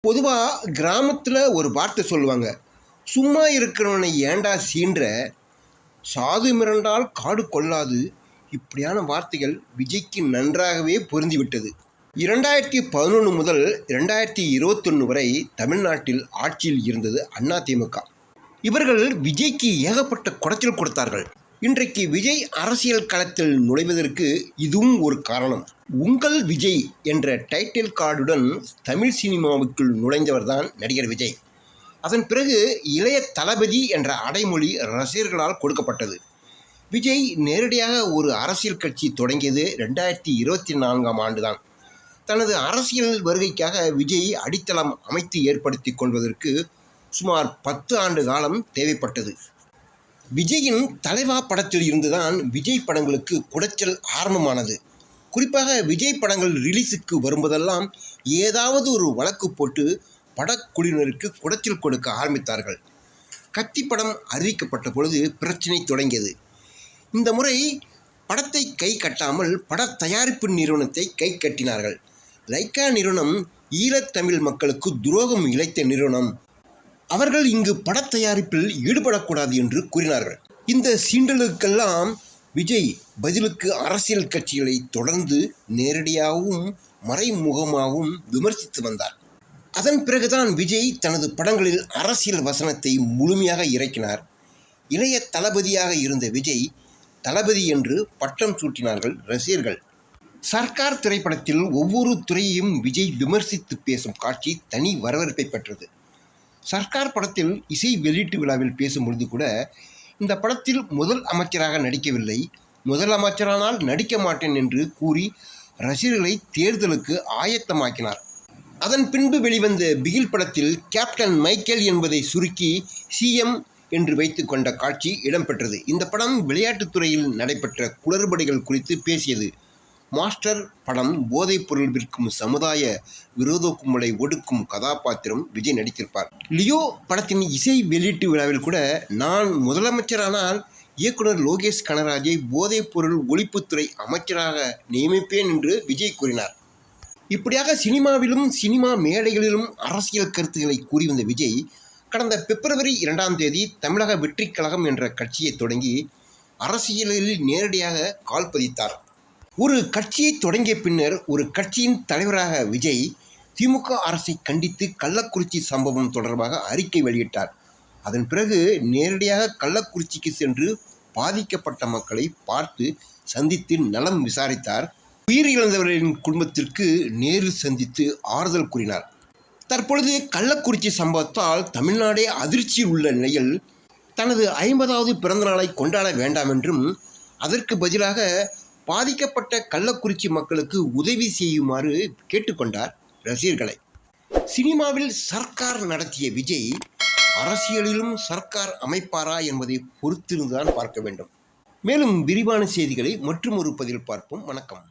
பொதுவாக கிராமத்தில் ஒரு வார்த்தை சொல்லுவாங்க, சும்மா இருக்கிறவனை ஏண்டா சீன்ற, சாது மிரண்டால் காடு கொள்ளாது. இப்படியான வார்த்தைகள் விஜய்க்கு நன்றாகவே பொருந்திவிட்டது. 2011 முதல் 2021 வரை தமிழ்நாட்டில் ஆட்சியில் இருந்தது அதிமுக. இவர்கள் விஜய்க்கு ஏகப்பட்ட குடைச்சல் கொடுத்தார்கள். இன்றைக்கு விஜய் அரசியல் களத்தில் நுழைவதற்கு இதுவும் ஒரு காரணம். உங்கள் விஜய் என்ற டைட்டில் கார்டுடன் தமிழ் சினிமாவுக்குள் நுழைந்தவர்தான் நடிகர் விஜய். அதன் பிறகு இளைய தளபதி என்ற அடைமொழி ரசிகர்களால் கொடுக்கப்பட்டது. விஜய் நேரடியாக ஒரு அரசியல் கட்சி தொடங்கியது 2024ஆம் ஆண்டுதான். தனது அரசியல் வருகைக்காக விஜய் அடித்தளம் அமைத்து ஏற்படுத்தி கொள்வதற்கு சுமார் 10 ஆண்டு காலம் தேவைப்பட்டது. விஜயின் தலைவா படத்தில் இருந்துதான் விஜய் படங்களுக்கு குடைச்சல் ஆரம்பமானது. குறிப்பாக விஜய் படங்கள் ரிலீஸுக்கு வரும்போதெல்லாம் ஏதாவது ஒரு வழக்கு போட்டு படக்குழுவினருக்கு குடைச்சல் கொடுக்க ஆரம்பித்தார்கள். கத்தி படம் அறிவிக்கப்பட்ட பொழுது பிரச்சனை தொடங்கியது. இந்த முறை படத்தை கை கட்டாமல் பட தயாரிப்பு நிறுவனத்தை கை கட்டினார்கள். லைக்கா நிறுவனம் ஈழத்தமிழ் மக்களுக்கு துரோகம் இழைத்த நிறுவனம், அவர்கள் இங்கு பட தயாரிப்பில் ஈடுபடக்கூடாது என்று கூறினார்கள். இந்த சீண்டலுக்கெல்லாம் விஜய் பதிலுக்கு அரசியல் கட்சிகளை தொடர்ந்து நேரடியாகவும் மறைமுகமாகவும் விமர்சித்து வந்தார். அதன் பிறகுதான் விஜய் தனது படங்களில் அரசியல் வசனத்தை முழுமையாக இறக்கினார். இளைய தளபதியாக இருந்த விஜய் தளபதி என்று பட்டம் சூட்டினார்கள் ரசிகர்கள். சர்க்கார் திரைப்படத்தில் ஒவ்வொரு துறையையும் விஜய் விமர்சித்து பேசும் காட்சி தனி வரவேற்பை பெற்றது. சர்க்கார் படத்தில் இசை வெளியீட்டு விழாவில் பேசும்பொழுது கூட, இந்த படத்தில் முதல் அமைச்சராக நடிக்கவில்லை, முதலமைச்சரானால் நடிக்க மாட்டேன் என்று கூறி ரசிகர்களை தேர்தலுக்கு ஆயத்தமாக்கினார். அதன் பின்பு வெளிவந்த பிகில் படத்தில் கேப்டன் மைக்கேல் என்பதை சுருக்கி சிஎம் என்று வைத்து கொண்ட காட்சி இடம்பெற்றது. இந்த படம் விளையாட்டுத்துறையில் நடைபெற்ற குளறுபடிகள் குறித்து பேசியது. மாஸ்டர் படம் போதைப் பொருள் விற்கும் சமுதாய விரோத கும்பலை ஒடுக்கும் கதாபாத்திரம் விஜய் நடித்திருப்பார். லியோ படத்தின் இசை வெளியீட்டு விழாவில் கூட, நான் முதலமைச்சரானால் இயக்குனர் லோகேஷ் கனகராஜை போதைப் பொருள் ஒழிப்புத்துறை அமைச்சராக நியமிப்பேன் என்று விஜய் கூறினார். இப்படியாக சினிமாவிலும் சினிமா மேடைகளிலும் அரசியல் கருத்துக்களை கூறி வந்த விஜய் கடந்த பிப்ரவரி 2ஆம் தேதி தமிழக வெற்றிக் கழகம் என்ற கட்சியை தொடங்கி அரசியலில் நேரடியாக கால் பதித்தார். ஒரு கட்சியை தொடங்கிய பின்னர் ஒரு கட்சியின் தலைவராக விஜய் திமுக அரசை கண்டித்து கள்ளக்குறிச்சி சம்பவம் தொடர்பாக அறிக்கை வெளியிட்டார். அதன் பிறகு நேரடியாக கள்ளக்குறிச்சிக்கு சென்று பாதிக்கப்பட்ட மக்களை பார்த்து சந்தித்து நலம் விசாரித்தார். உயிரிழந்தவர்களின் குடும்பத்திற்கு நேரில் சந்தித்து ஆறுதல் கூறினார். தற்பொழுது கள்ளக்குறிச்சி சம்பவத்தால் தமிழ்நாடே அதிர்ச்சியில் உள்ள நிலையில் தனது 50வது பிறந்த நாளை கொண்டாட வேண்டாம் என்றும், அதற்கு பதிலாக பாதிக்கப்பட்ட கள்ளக்குறிச்சி மக்களுக்கு உதவி செய்யுமாறு கேட்டுக்கொண்டார் ரசிகர்களை. சினிமாவில் சர்க்கார் நடத்திய விஜய் அரசியலிலும் சர்க்கார் அமைப்பாரா என்பதை பொறுத்திருந்துதான் பார்க்க வேண்டும். மேலும் விரிவான செய்திகளை மற்றும் ஒரு பதிவில் பார்ப்போம். வணக்கம்.